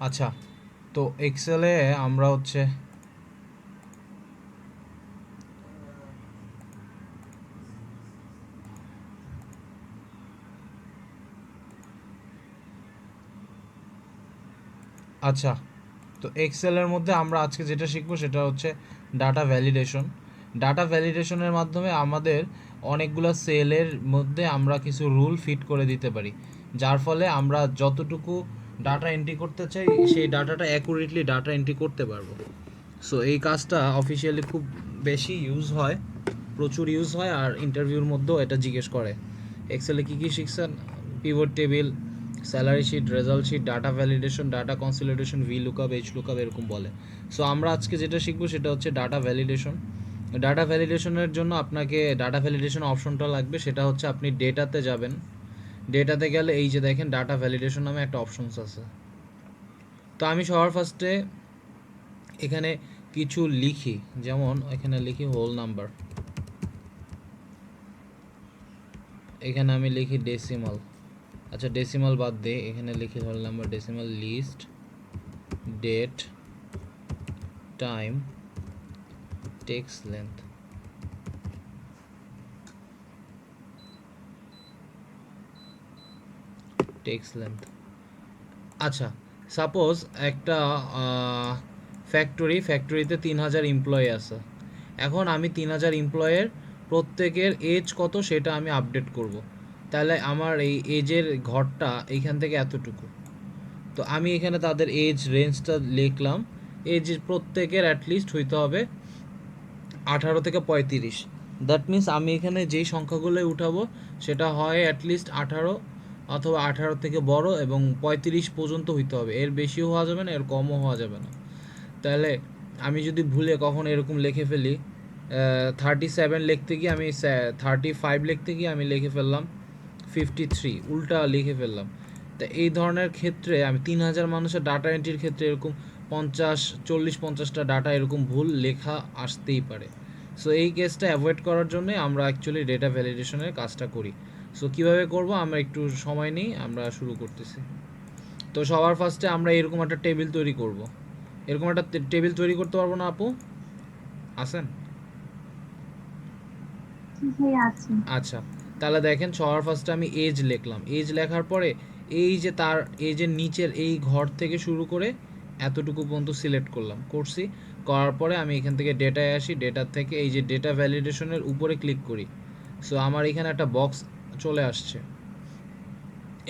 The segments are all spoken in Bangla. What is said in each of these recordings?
আচ্ছা, তো এক্সেলে আমরা হচ্ছে আচ্ছা, তো এক্সেলের মধ্যে আমরা আজকে যেটা শিখবো সেটা হচ্ছে ডাটা ভ্যালিডেশন। ডাটা ভ্যালিডেশনের মাধ্যমে আমাদের অনেকগুলো সেলের মধ্যে আমরা কিছু রুল ফিট করে দিতে পারি, যার ফলে আমরা যতটুকু ডাটা এন্ট্রি করতে চাই সেই ডাটাটা অ্যাকুরেটলি ডাটা এন্ট্রি করতে পারবো। সো এই কাজটা অফিসিয়ালি খুব বেশি ইউজ হয়, প্রচুর ইউজ হয়, আর ইন্টারভিউর মধ্যেও এটা জিজ্ঞেস করে এক্সেলে কী কী শিখছেন, pivot table, salary sheet, result sheet, data validation, data consolidation, V lookup, H lookup, এরকম বলে। সো আমরা আজকে যেটা শিখবো সেটা হচ্ছে ডাটা ভ্যালিডেশন। ডাটা ভ্যালিডেশনের জন্য আপনাকে ডাটা ভ্যালিডেশন অপশনটা লাগবে, সেটা হচ্ছে আপনি ডেটাতে যাবেন। ডেটাতে গেলে এই যে দেখেন ডাটা ভ্যালিডেশন নামে একটা অপশনস আছে। তো আমি সবার ফার্স্টে এখানে কিছু লিখি, যেমন এখানে লিখি হোল নাম্বার, এখানে আমি লিখি ডেসিমাল। আচ্ছা, ডেসিমাল বাদ দিয়ে এখানে লিখি whole number, decimal, list, date, time, text length, text length. আচ্ছা, সাপোজ একটা ফ্যাক্টরিতে 3000 এমপ্লয়ি আছে। এখন আমি 3000 এমপ্লয়ের প্রত্যেকের এজ কত সেটা আমি আপডেট করব। তাহলে আমার এই এজের ঘরটা এইখান থেকে এতটুকু। তো আমি এখানে তাদের এজ রেঞ্জটা লিখলাম। এজ প্রত্যেকের অ্যাটলিস্ট হইতে হবে 18 থেকে 35। দ্যাট মিন্স আমি এখানে যেই সংখ্যাগুলোই উঠাবো সেটা হয় অ্যাটলিস্ট 18 অথবা 18 থেকে বড় এবং 35 পর্যন্ত হইতে হবে। এর বেশিও হওয়া যাবে না, এর কমও হওয়া যাবে না। তাহলে আমি যদি ভুলে কখনো এরকম লিখে ফেলি 37 লিখতে গিয়ে আমি 35 লিখতে গিয়ে আমি লিখে ফেললাম 53, উল্টা লিখে ফেললাম। তা এই ধরনের ক্ষেত্রে আমি 3000 মানুষের ডাটা এন্ট্রির ক্ষেত্রে এরকম 40-50টা ডাটা এরকম ভুল লেখা আসতেই পারে। সো এই কেসটা অ্যাভয়েড করার জন্য আমরা অ্যাকচুয়ালি ডেটা ভ্যালিডেশনের কাজটা করি। সো কীভাবে করব আমরা একটু সময় নিই, আমরা শুরু করতেছি। তো সবার ফার্স্টে আমরা এরকম একটা টেবিল তৈরি করব। এরকম একটা টেবিল তৈরি করতে পারবো না আপু? আছেন? আচ্ছা, তাহলে দেখেন সবার ফার্স্টে আমি এজ লিখলাম। এজ লেখার পরে এই যে তার এজের নিচের এই ঘর থেকে শুরু করে এতটুকু পর্যন্ত সিলেক্ট করছি। করার পরে আমি এখান থেকে ডেটায় আসি, ডেটার থেকে এই যে ডেটা ভ্যালিডেশনের উপরে ক্লিক করি। সো আমার এখানে একটা বক্স চলে আসছে।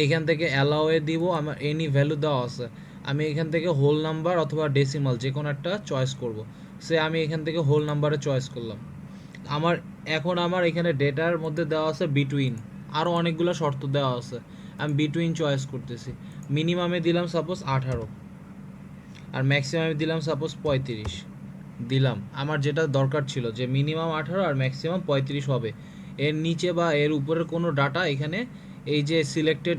এখান থেকে অ্যালাওয়ে দিব, আমার এনি ভ্যালু দেওয়া আছে। আমি এখান থেকে হোল নাম্বার অথবা ডেসিমাল যে কোনো একটা চয়েস করব। সে আমি এখান থেকে হোল নাম্বারে চয়েস করলাম। আমার এখন আমার এখানে ডেটার মধ্যে দেওয়া আছে বিটুইন, আরও অনেকগুলো শর্ত দেওয়া আছে। আমি বিটুইন চয়েস করতেছি। মিনিমামে দিলাম সাপোজ 18, আর ম্যাক্সিমামে দিলাম সাপোজ 35 দিলাম। আমার যেটা দরকার ছিল যে মিনিমাম 18 আর ম্যাক্সিমাম 35 হবে। এর নিচে বা এর উপরের কোনো ডাটা এখানে এই যে সিলেক্টেড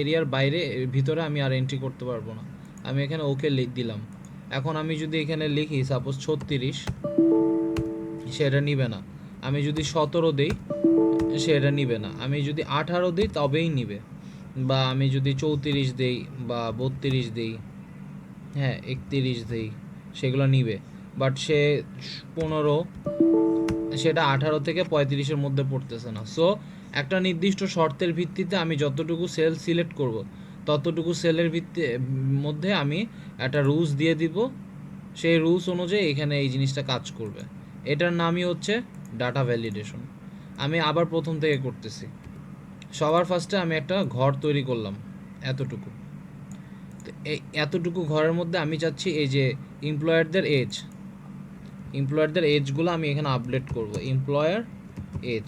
এরিয়ার বাইরে ভিতরে আমি আর এন্ট্রি করতে পারবো না। আমি এখানে ওকে দিলাম। এখন আমি যদি এখানে লিখি সাপোজ 36, সেটা নিবে না। আমি যদি 17 দিই সেটা নিবে না। আমি যদি 18 দিই তবেই নিবে। বা আমি যদি 34 দিই বা 32 দিই, হ্যাঁ 31 দিই, সেগুলো নিবে। বাট সে 15, সেটা 18 থেকে 35-এর মধ্যে পড়তেছে না। সো একটা নির্দিষ্ট শর্তের ভিত্তিতে আমি যতটুকু সেল সিলেক্ট করব ততটুকু সেলের মধ্যে আমি একটা রুলস দিয়ে দিব। সেই রুলস অনুযায়ী এখানে এই জিনিসটা কাজ করবে। এটার নামই হচ্ছে ডাটা ভ্যালিডেশন। আমি আবার প্রথম থেকে করতেছি। সবার ফার্স্টে আমি একটা ঘর তৈরি করলাম এতটুকু। তো এই এতটুকু ঘরের মধ্যে আমি চাচ্ছি এই যে এমপ্লয়ারদের এজগুলো আমি এখানে আপডেট করব। এমপ্লয়ার এজ,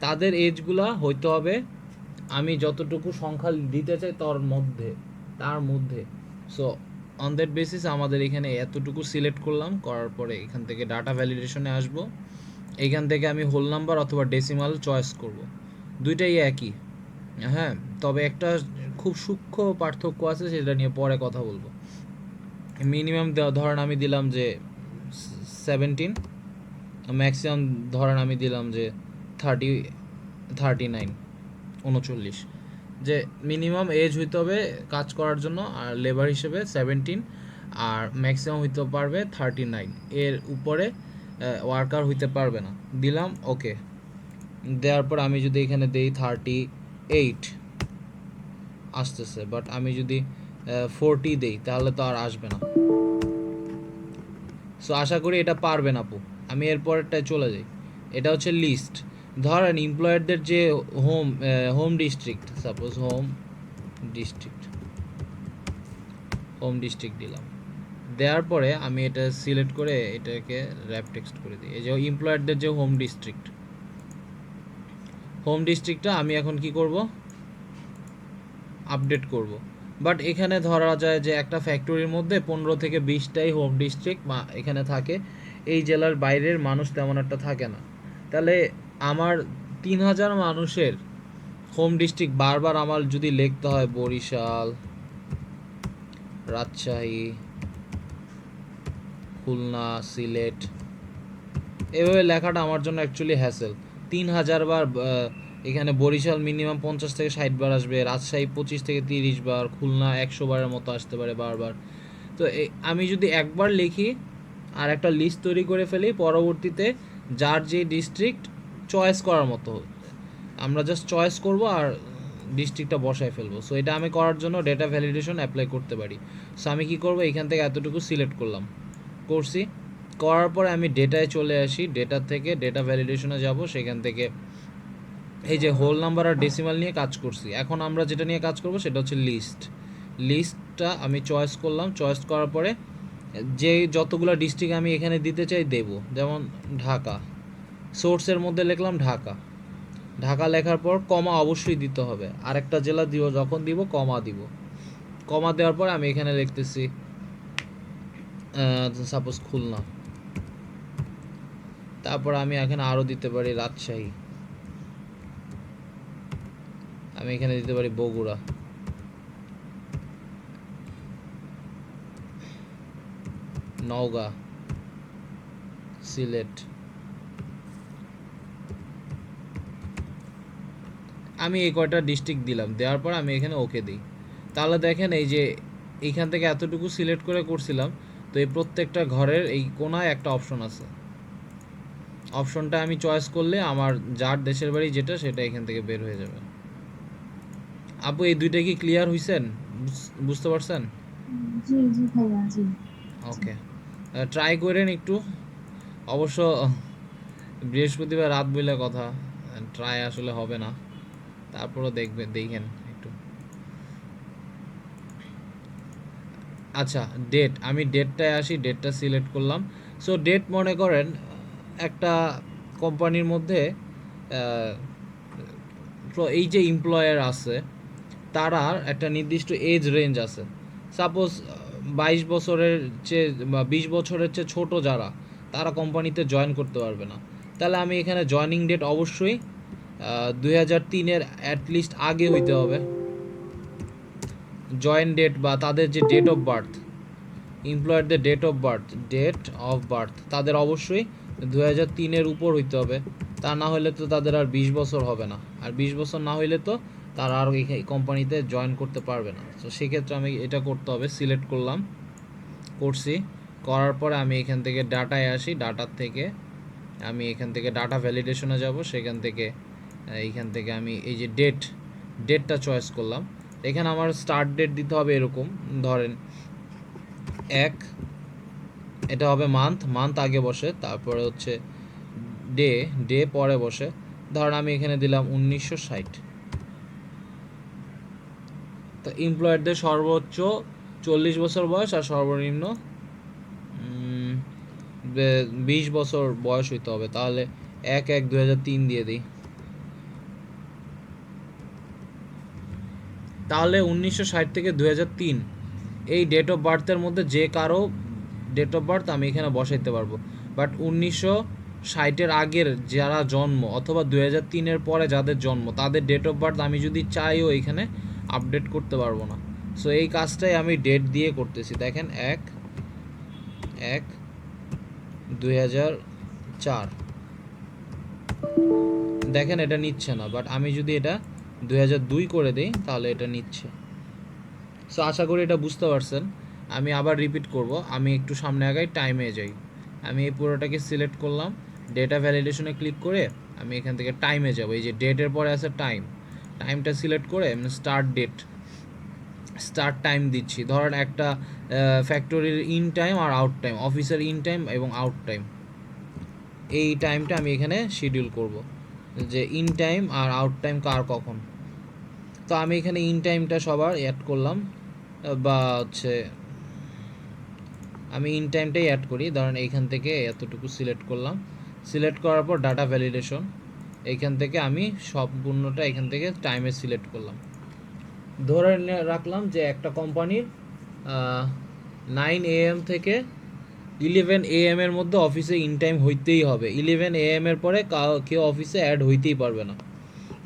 তাদের এজগুলো হইতে হবে আমি যতটুকু সংখ্যা দিতে চাই তার মধ্যে। সো অন দ্যাট বেসিস আমাদের এখানে এতটুকু সিলেক্ট করলাম। করার পরে এখান থেকে ডাটা ভ্যালিডেশনে আসব। এইখান থেকে আমি হোল নাম্বার অথবা ডেসিমাল চয়েস করব। দুইটাই একই, হ্যাঁ, তবে একটা খুব সূক্ষ্ম পার্থক্য আছে, সেটা নিয়ে পরে কথা বলবো। মিনিমাম ধরেন আমি দিলাম যে 17, ম্যাক্সিমাম ধরেন আমি দিলাম যে 39, 39। যে মিনিমাম এজ হইতে হবে কাজ করার জন্য, আর লেবার হিসেবে 17, আর ম্যাক্সিমাম হইতে পারবে 39, এর উপরে ওয়ার্কার হইতে পারবে না। দিলাম ওকে। দেওয়ার পর আমি যদি এখানে দেই 38 আসতেছে, বাট আমি যদি 40 দেই তাহলে তো আর আসবে না। সো আশা করি এটা পারবেন আপু। আমি এরপরটায় চলে যাই। এটা হচ্ছে লিস্ট। ধরেন এমপ্লয়ারদের যে home district, suppose district home district দিলাম। দেওয়ার পরে আমি এটা সিলেক্ট করে এটাকে র্যাপ টেক্সট করে দিই। এই যে এমপ্লয়ারদের যে হোম ডিস্ট্রিক্টটা আমি এখন কি করব, আপডেট করব। বাট এখানে ধরা যায় যে একটা ফ্যাক্টরির মধ্যে 15 থেকে 20টাই হোম ডিস্ট্রিক্ট এখানে থাকে, এই জেলার বাইরের মানুষ তেমন একটা থাকে না। তাহলে আমার 3000 মানুষের হোম ডিস্ট্রিক্ট বারবার আমার যদি লিখতে হয় বরিশাল, রাজশাহী, খুলনা, সিলেট, এভাবে লেখাটা আমার জন্য অ্যাকচুয়ালি হ্যাসেল। 3000 বার এখানে বরিশাল মিনিমাম 50 থেকে 60 বার আসবে, রাজশাহী 25 থেকে 30 বার, খুলনা 100 বারের মতো আসতে পারে বারবার। তো আমি যদি একবার লিখি আর একটা লিস্ট তৈরি করে ফেলি, পরবর্তীতে যার যে ডিস্ট্রিক্ট চয়েস করার মতো আমরা জাস্ট চয়েস করব আর ডিস্ট্রিক্টটা বসায় ফেলবো। সো এটা আমি করার জন্য ডেটা ভ্যালিডেশন অ্যাপ্লাই করতে পারি। সো আমি কি করব, এখান থেকে এতটুকু সিলেক্ট করছি। করার পরে আমি ডেটায় চলে আসি, ডেটা থেকে ডেটা ভ্যালিডেশনে যাব, সেখান থেকে এই যে হোল নাম্বার আর ডেসিমাল নিয়ে কাজ করছি। এখন আমরা যেটা নিয়ে কাজ করব সেটা হচ্ছে লিস্টটা আমি চয়েস করলাম। চয়েস করার পরে যে যতগুলো ডিস্ট্রিক্ট আমি এখানে দিতে চাই দেব, যেমন ঢাকা, সোর্সের মধ্যে লিখলাম ঢাকা। ঢাকা লেখার পর কমা অবশ্যই দিতে হবে, আরেকটা জেলা দিব, যখন দিব কমা দিব। কমা দেওয়ার পর আমি এখানে লিখতেছি সাপোজ খুলনা। তারপর আমি এখানে আরও দিতে পারি রাজশাহী, আমি এখানে দিতে পারি বগুড়া, নওগাঁ, সিলেট। আমি এই কয়টা ডিস্ট্রিক্ট দিলাম, দেওয়ার পর আমি এখানে ওকে দিই। তাহলে দেখেন এই যে এইখান থেকে এতটুকু সিলেক্ট করে করছিলাম, তো এই প্রত্যেকটা ঘরের এই কোনায় একটা অপশন আছে। অপশনটা আমি চয়েস করলে আমার যার দেশের বাড়ি যেটা সেটা এখান থেকে বের হয়ে যাবে। আপু এই দুইটা কি ক্লিয়ার হইছেন, বুঝতে পারছেন? জি জি ভাইয়া, জি। ওকে, ট্রাই করেন একটু। অবশ্য বৃহস্পতিবার রাত বইলে কথা, ট্রাই আসলে হবে না, তারপরও দেখেন একটু। আচ্ছা, আমি ডেটটায় আসি, ডেটটা সিলেক্ট করলাম। সো ডেট মনে করেন একটা কোম্পানির মধ্যে এই যে এমপ্লয়ার আছে তারা একটা নির্দিষ্ট এজ রেঞ্জ আছে। সাপোজ 22 বছরের চেয়ে বা 20 বছরের চেয়ে ছোটো যারা, তারা কোম্পানিতে জয়েন করতে পারবে না। তাহলে আমি এখানে জয়নিং ডেট অবশ্যই 2003-এর অ্যাটলিস্ট আগে হইতে হবে। জয়েন ডেট বা তাদের যে ডেট অফ বার্থ, এমপ্লয়ারদের ডেট অফ বার্থ তাদের অবশ্যই 2003-এর উপর হইতে হবে। তা না হলে তো তাদের আর 20 বছর হবে না, আর 20 বছর না হইলে তো তারা আর এই কোম্পানিতে জয়েন করতে পারবে না। তো সেক্ষেত্রে আমি এটা করতে হবে, সিলেক্ট করছি। করার পরে আমি এখান থেকে ডাটায় আসি, ডাটার থেকে আমি এখান থেকে ডাটা ভ্যালিডেশনে যাব, সেখান থেকে এইখান থেকে আমি এই যে ডেটটা চয়েস করলাম। এখানে আমার স্টার্ট ডেট দিতে হবে এরকম, ধরেন 1, এটা হবে মান্থ আগে বসে, তারপরে হচ্ছে ডে পরে বসে। ধরেন আমি এখানে দিলাম 1960। তো এমপ্লয়ারদের সর্বোচ্চ 40 বছর বয়স আর সর্বনিম্ন 20 বছর বয়স হইতে হবে। তাহলে 1/1/2003 দিয়ে দিই। তাহলে 1960 থেকে 2003 এই ডেট অফ বার্থের মধ্যে যে কারো ডেট অফ বার্থ আমি এখানে বসাইতে পারবো। বাট 1960-এর আগের যারা জন্ম অথবা 2003-এর পরে যাদের জন্ম তাদের ডেট অফ বার্থ আমি যদি চাইও এখানে আপডেট করতে পারবো না। সো এই কাজটাই আমি ডেট দিয়ে করতেছি। দেখেন 1/1/2004, দেখেন এটা নিচ্ছে না। বাট আমি যদি এটা 2002 করে দেই, তাহলে এটা নিচ্ছে। সো আশা করি এটা বুঝতে পারছেন। আমি আবার রিপিট করব, আমি একটু সামনে আগাই, টাইমে যাই। আমি এই পুরোটাকে সিলেক্ট করলাম, ডেটা ভ্যালিডেশনে ক্লিক করে আমি এখান থেকে টাইমে যাব। এই যে ডেটের পরে আছে টাইম, টাইমটা সিলেক্ট করে আমি স্টার্ট ডেট, স্টার্ট টাইম দিচ্ছি। ধরেন একটা ফ্যাক্টরির ইন টাইম আর আউট টাইম, অফিসের ইন টাইম এবং আউট টাইম, এই টাইমটা আমি এখানে শিডিউল করব যে ইন টাইম আর আউট টাইম কার কখন। তো আমি এখানে ইন টাইমটা সবার অ্যাড করলাম, বা হচ্ছে আমি ইন টাইমটাই অ্যাড করি। ধরেন এইখান থেকে এতটুকু সিলেক্ট করলাম, সিলেক্ট করার পর ডাটা ভ্যালিডেশন, এইখান থেকে আমি সম্পূর্ণটা এখান থেকে টাইমে সিলেক্ট করলাম। ধরে রাখলাম যে একটা কোম্পানির 9 AM থেকে 11 AM এর মধ্যে অফিসে ইন টাইম হইতেই হবে। 11 AM এর পরে কেউ অফিসে অ্যাড হইতেই পারবে না।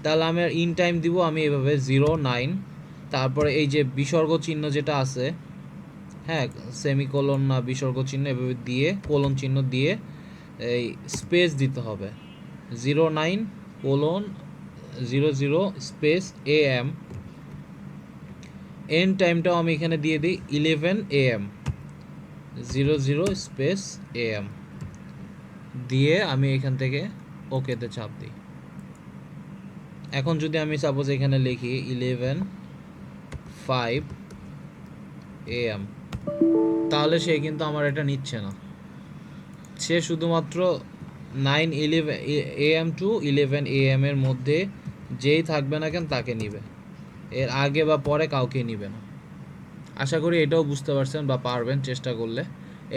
তাহলে আমি ইন টাইম দিব আমি এভাবে 09, তারপরে এই যে বিসর্গ চিহ্ন যেটা আছে, হ্যাঁ, সেমিকোলন না বিসর্গ চিহ্ন, এভাবে দিয়ে কোলন চিহ্ন দিয়ে এই স্পেস দিতে হবে, 09:00 স্পেস AM। এন্ড টাইমটাও আমি এখানে দিয়ে দিই 11 AM, 00 স্পেস AM দিয়ে আমি এখান থেকে ওকেতে চাপ দিই। এখন যদি আমি সাপোজ এখানে লিখি 11:05 AM, তাহলে সে কিন্তু আমার এটা নিচ্ছে না। সে শুধুমাত্র 9:11 AM টু 11 AM এর মধ্যে যেই থাকবে না কেন তাকে নিবে, এর আগে বা পরে কাউকে নিবে না। আশা করি এটাও বুঝতে পারছেন বা পারবেন চেষ্টা করলে।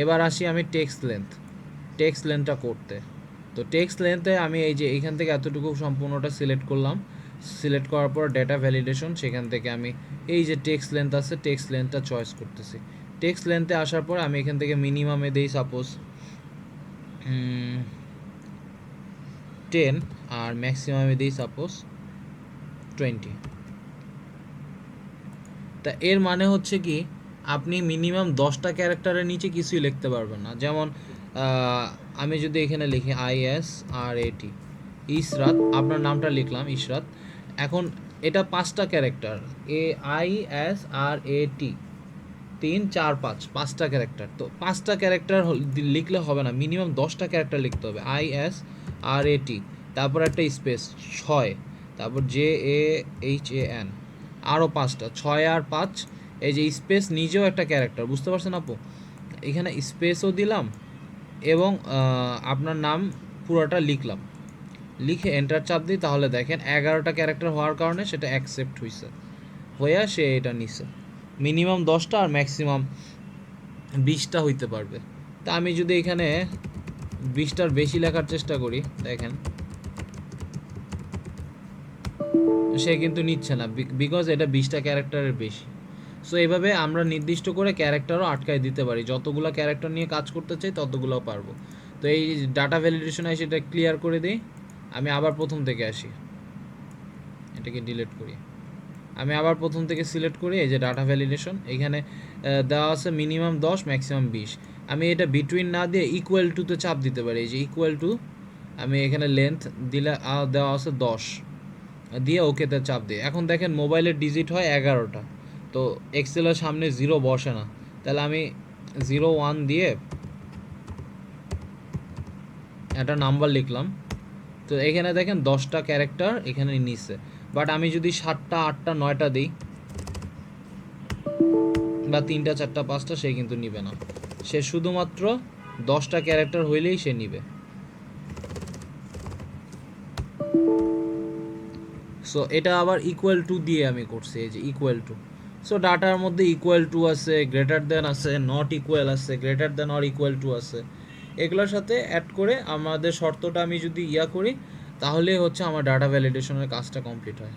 এবার আসি আমি টেক্সট লেন্থটা করতে। তো টেক্সট লেন্থে আমি এই যে এইখান থেকে এতটুকু সম্পূর্ণটা সিলেক্ট করলাম, সিলেক্ট করার পর ডেটা ভ্যালিডেশন, সেখান থেকে আমি এই যে টেক্সট লেন্থ আছে টেক্সট লেন্থটা চয়েস করতেছি। টেক্সট লেন্থে আসার পর আমি এখান থেকে মিনিমামে দিই সাপোজ 10 আর ম্যাক্সিমামে দিই সাপোজ 20। তা এর মানে হচ্ছে কি, আপনি মিনিমাম 10টা ক্যারেক্টারের নিচে কিছুই লিখতে পারবেন না। যেমন আমি যদি এখানে লিখি ISRAT, ইশরাত, আপনার নামটা লিখলাম ইশরাত। এখন এটা 5টা ক্যারেক্টার, AISRAT, 3 4 5, 5টা ক্যারেক্টার। তো 5টা ক্যারেক্টার লিখলে হবে না, মিনিমাম 10টা ক্যারেক্টার লিখতে হবে। ISRAT, তারপর একটা স্পেস 6, তারপর JAHAN, আরও 5টা, 6 আর 5। এই যে স্পেস নিজেও একটা ক্যারেক্টার, বুঝতে পারছেন আপু? এখানে স্পেসও দিলাম এবং আপনার নাম পুরোটা লিখলাম, লিখে এন্টার চাপ দিই, তাহলে দেখেন 11টা ক্যারেক্টার হওয়ার কারণে সেটা অ্যাকসেপ্ট হয়েছে, হইয়া সে এটা নিছে। মিনিমাম 10টা আর ম্যাক্সিমাম 20টা হইতে পারবে। তা আমি যদি এখানে 20টার বেশি লেখার চেষ্টা করি, দেখেন সে কিন্তু নিচ্ছে না, বিকজ এটা 20টা ক্যারেক্টারের বেশি। সো এইভাবে আমরা নির্দিষ্ট করে ক্যারেক্টারও আটকায় দিতে পারি, যতগুলো ক্যারেক্টার নিয়ে কাজ করতে চাই ততগুলো পারবো। তো এই ডাটা ভ্যালিডেশন আসে, এটা ক্লিয়ার করে দিই। আমি আবার প্রথম থেকে আসি, এটাকে ডিলিট করি, আমি আবার প্রথম থেকে সিলেক্ট করি। এই যে ডাটা ভ্যালিডেশন, এখানে দেওয়া আছে মিনিমাম 10 ম্যাক্সিমাম 20। আমি এটা বিটুইন না দিয়ে ইকুয়াল টুতে চাপ দিতে পারি। এই যে ইকুয়াল টু, আমি এখানে লেন্থ দিলে দেওয়া আছে 10, দিয়ে ওকেতে চাপ দিই। এখন দেখেন মোবাইলের ডিজিট হয় 11টা, তো এক্সেলের সামনে 0 বসে না। তাহলে আমি 01 দিয়ে একটা নাম্বার লিখলাম। তো এখানে দেখেন 10টা ক্যারেক্টার এখানে নিচ্ছে। বাট আমি যদি 7টা 8টা 9টা দিই, বা 3টা 4টা 5টা, সে কিন্তু নিবে না। সে শুধুমাত্র 10টা ক্যারেক্টার হইলেই সে নিবে। সো এটা আবার ইকুয়াল টু দিয়ে আমি করছি, এই যে ইকুয়াল টু। সো ডাটার মধ্যে ইকুয়াল টু আছে, গ্রেটার দেন আছে, নট ইকুয়াল আছে, greater than or equal to আছে। এগুলোর সাথে অ্যাড করে আমাদের শর্তটা আমি যদি করি, তাহলে হচ্ছে আমার ডাটা ভ্যালিডেশনের কাজটা কমপ্লিট হয়।